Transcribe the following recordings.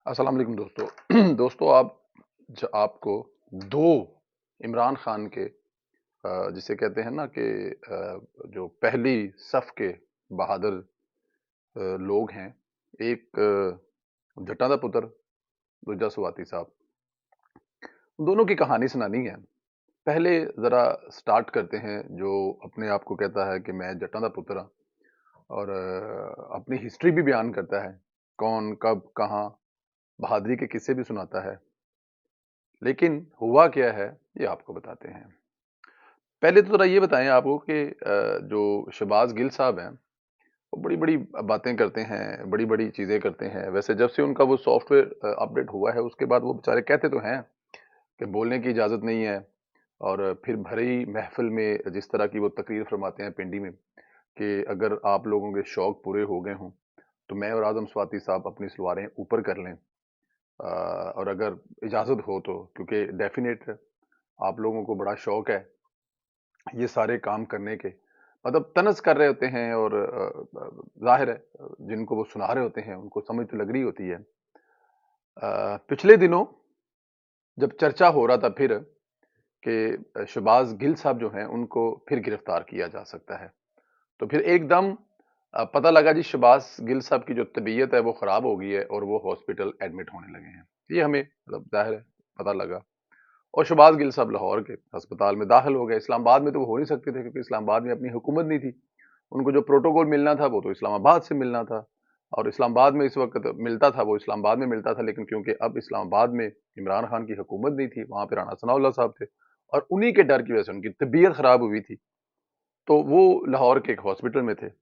अस्सलाम वालेकुम दोस्तों। दोस्तों आपको दो इमरान खान के जिसे कहते हैं ना कि जो पहली सफ के बहादुर लोग हैं। एक जट्टा दा पुत्र, दूजा स्वाति साहब। दोनों की कहानी सुनानी है। पहले जरा स्टार्ट करते हैं जो अपने आप को कहता है कि मैं जट्टा दा पुत्र हाँ और अपनी हिस्ट्री भी बयान करता है, कौन कब कहाँ बहादुरी के किस्से भी सुनाता है। लेकिन हुआ क्या है ये आपको बताते हैं। पहले तो जरा ये बताएं आपको कि जो शहबाज गिल साहब हैं वो बड़ी बड़ी बातें करते हैं, बड़ी बड़ी चीजें करते हैं। वैसे जब से उनका वो सॉफ्टवेयर अपडेट हुआ है उसके बाद वो बेचारे कहते तो हैं कि बोलने की इजाजत नहीं है। और फिर भरी महफिल में जिस तरह की वो तकरीर फरमाते हैं पिंडी में कि अगर आप लोगों के शौक पूरे हो गए हों तो मैं और आजम स्वाति साहब अपनी सलवारें ऊपर कर लें। और अगर इजाजत हो तो, क्योंकि डेफिनेट आप लोगों को बड़ा शौक है ये सारे काम करने के। मतलब तनज़ कर रहे होते हैं और ज़ाहिर है जिनको वो सुना रहे होते हैं उनको समझ तो लग रही होती है। पिछले दिनों जब चर्चा हो रहा था फिर कि शहबाज गिल साहब जो हैं उनको फिर गिरफ्तार किया जा सकता है, तो फिर एकदम पता लगा जी शहबाज गिल साहब की जो तबीयत है वो खराब हो गई है और वो हॉस्पिटल एडमिट होने लगे हैं। ये हमें मतलब ज़ाहिर है पता लगा। और शहबाज गिल साहब लाहौर के अस्पताल में दाखिल हो गए। इस्लामाबाद में तो वो हो नहीं सकते थे क्योंकि इस्लामाबाद में अपनी हुकूमत नहीं थी। उनको जो प्रोटोकॉल मिलना था वो तो इस्लामाबाद से मिलना था। और इस्लामाबाद में इस वक्त मिलता था वो इस्लामाबाद में मिलता था, लेकिन क्योंकि अब इस्लामाबाद में इमरान खान की हुकूमत नहीं थी, वहां पे राणा सनाउल्लाह साहब थे और उन्हीं के डर की वजह से उनकी तबीयत खराब हुई थी, तो वो लाहौर के एक हॉस्पिटल में थे।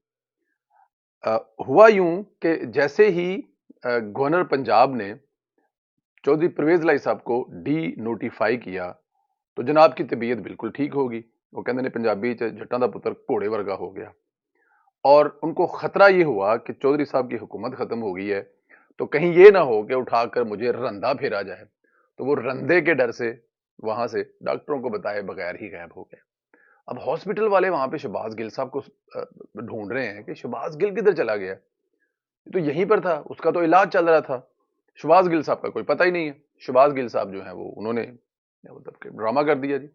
अ, हुआ यूं कि जैसे ही गवर्नर पंजाब ने चौधरी परवेज लाई साहब को डी नोटिफाई किया तो जनाब की तबीयत बिल्कुल ठीक होगी। वो कहते ने पंजाबी च जट्टां दा पुत्र घोड़े वर्गा हो गया। और उनको खतरा ये हुआ कि चौधरी साहब की हुकूमत खत्म हो गई है तो कहीं ये ना हो कि उठाकर मुझे रंधा फेरा जाए। तो वो रंधे के डर से वहां से डॉक्टरों को बताए बगैर ही गायब हो गए। अब हॉस्पिटल वाले वहां पे शहबाज गिल साहब को ढूंढ रहे हैं कि शहबाज गिल किधर चला गया। तो यहीं पर था, उसका तो इलाज चल रहा था। शहबाज गिल साहब का कोई पता ही नहीं है। शहबाज गिल साहब जो है वो उन्होंने मतलब कि ड्रामा कर दिया जी।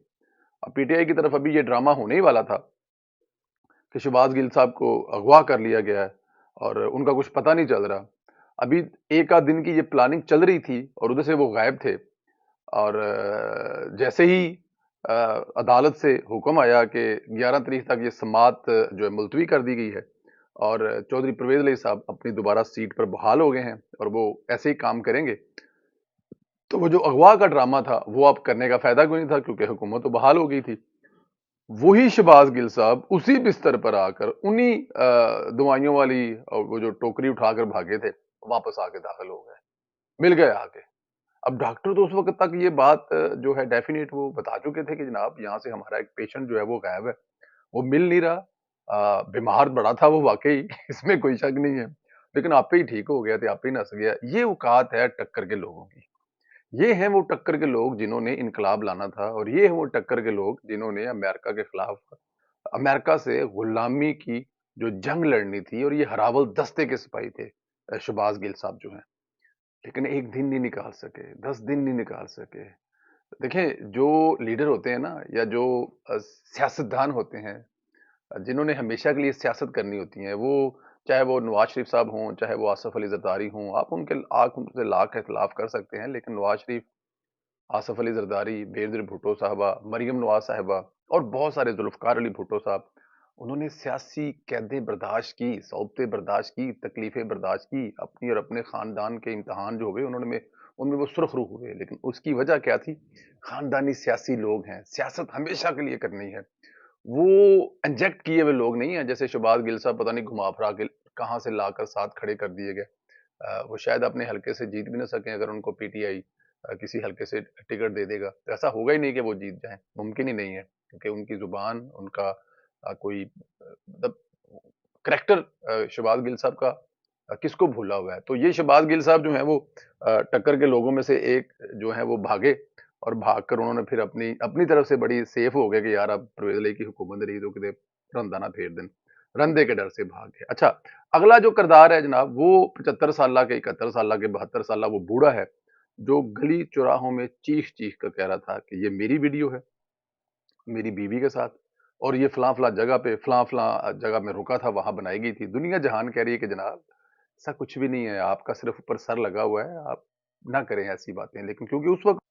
अब पीटीआई की तरफ अभी ये ड्रामा होने ही वाला था कि शहबाज गिल साहब को अगवा कर लिया गया है और उनका कुछ पता नहीं चल रहा। अभी एक आध दिन की ये प्लानिंग चल रही थी और उधर से वो गायब थे। और जैसे ही अदालत से हुक्म आया कि 11 तारीख तक ये समात जो है मुलतवी कर दी गई है और चौधरी परवेज अली साहब अपनी दोबारा सीट पर बहाल हो गए हैं और वो ऐसे ही काम करेंगे, तो वो जो अगवा का ड्रामा था वो अब करने का फायदा कोई नहीं था क्योंकि हुकूमत तो बहाल हो गई थी। वही शहबाज गिल साहब उसी बिस्तर पर आकर उन्हीं दवाइयों वाली वो जो टोकरी उठाकर भागे थे वापस आके दाखिल हो गए, मिल गए आके। अब डॉक्टर तो उस वक्त तक ये बात जो है डेफिनेट वो बता चुके थे कि जनाब यहाँ से हमारा एक पेशेंट जो है वो गायब है, वो मिल नहीं रहा। बीमार बड़ा था वो वाकई इसमें कोई शक नहीं है, लेकिन आप ही ठीक हो गया थे, आप ही नस गया। ये औकात है टक्कर के लोगों की। ये हैं वो टक्कर के लोग जिन्होंने इनकलाब लाना था और ये हैं वो टक्कर के लोग जिन्होंने अमेरिका के खिलाफ अमेरिका से गुलामी की जो जंग लड़नी थी और ये हरावल दस्ते के सिपाही थे शहबाज गिल साहब जो हैं। लेकिन एक दिन नहीं निकाल सके, 10 दिन नहीं निकाल सके। देखें जो लीडर होते हैं ना या जो सियासतदान होते हैं जिन्होंने हमेशा के लिए सियासत करनी होती है, वो चाहे वो नवाज शरीफ साहब हों, चाहे वो आसफ अली जरदारी हों, आप उनसे लाख इख्तलाफ कर सकते हैं, लेकिन नवाज शरीफ, आसफ अली जरदारी, बेनज़ीर भुट्टो साहबा, मरियम नवाज साहिबा और बहुत सारे जुल्फ़िकार अली भुट्टो साहब, उन्होंने सियासी कैदें बर्दाश्त की, सौबतें बर्दाश्त की, तकलीफें बर्दाश्त की, अपनी और अपने खानदान के इम्तिहान जो हुए उनमें वो सुर्ख रूह हुए। लेकिन उसकी वजह क्या थी? खानदानी सियासी लोग हैं, सियासत हमेशा के लिए करनी है। वो इंजेक्ट किए हुए लोग नहीं है जैसे शहबाज गिल साहब पता नहीं घुमा फिरा के कहां से लाकर साथ खड़े कर दिए गए। वो शायद अपने हलके से जीत भी ना सके अगर उनको पीटीआई किसी हलके से टिकट दे देगा, तो ऐसा होगा ही नहीं कि वो जीत जाए, मुमकिन ही नहीं है क्योंकि उनकी जुबान उनका कोई मतलब करेक्टर शहबाज गिल साहब का किसको भूला हुआ है। तो ये शहबाज गिल साहब जो है वो टक्कर के लोगों में से एक जो है वो भागे और भागकर उन्होंने फिर अपनी अपनी तरफ से बड़ी सेफ हो गए कि यार अब परवेज अली की हुकूमत रही तो कितने रंदा ना फेर दें। رندے کے ڈر سے بھاگ گئے۔ اچھا، اگلا جو کردار ہے جناب وہ 75 سالہ کے 71 سالہ کے 72 سالہ وہ بوڑھا ہے جو گلی چوراہوں میں چیخ چیخ کر کہہ رہا تھا کہ یہ میری ویڈیو ہے میری بیوی کے ساتھ، اور یہ فلاں فلاں جگہ پہ فلاں فلاں جگہ میں رکا تھا وہاں بنائی گئی تھی۔ دنیا جہان کہہ رہی ہے کہ جناب ایسا کچھ بھی نہیں ہے، آپ کا صرف اوپر سر لگا ہوا ہے، آپ نہ کریں ایسی باتیں، لیکن کیونکہ اس وقت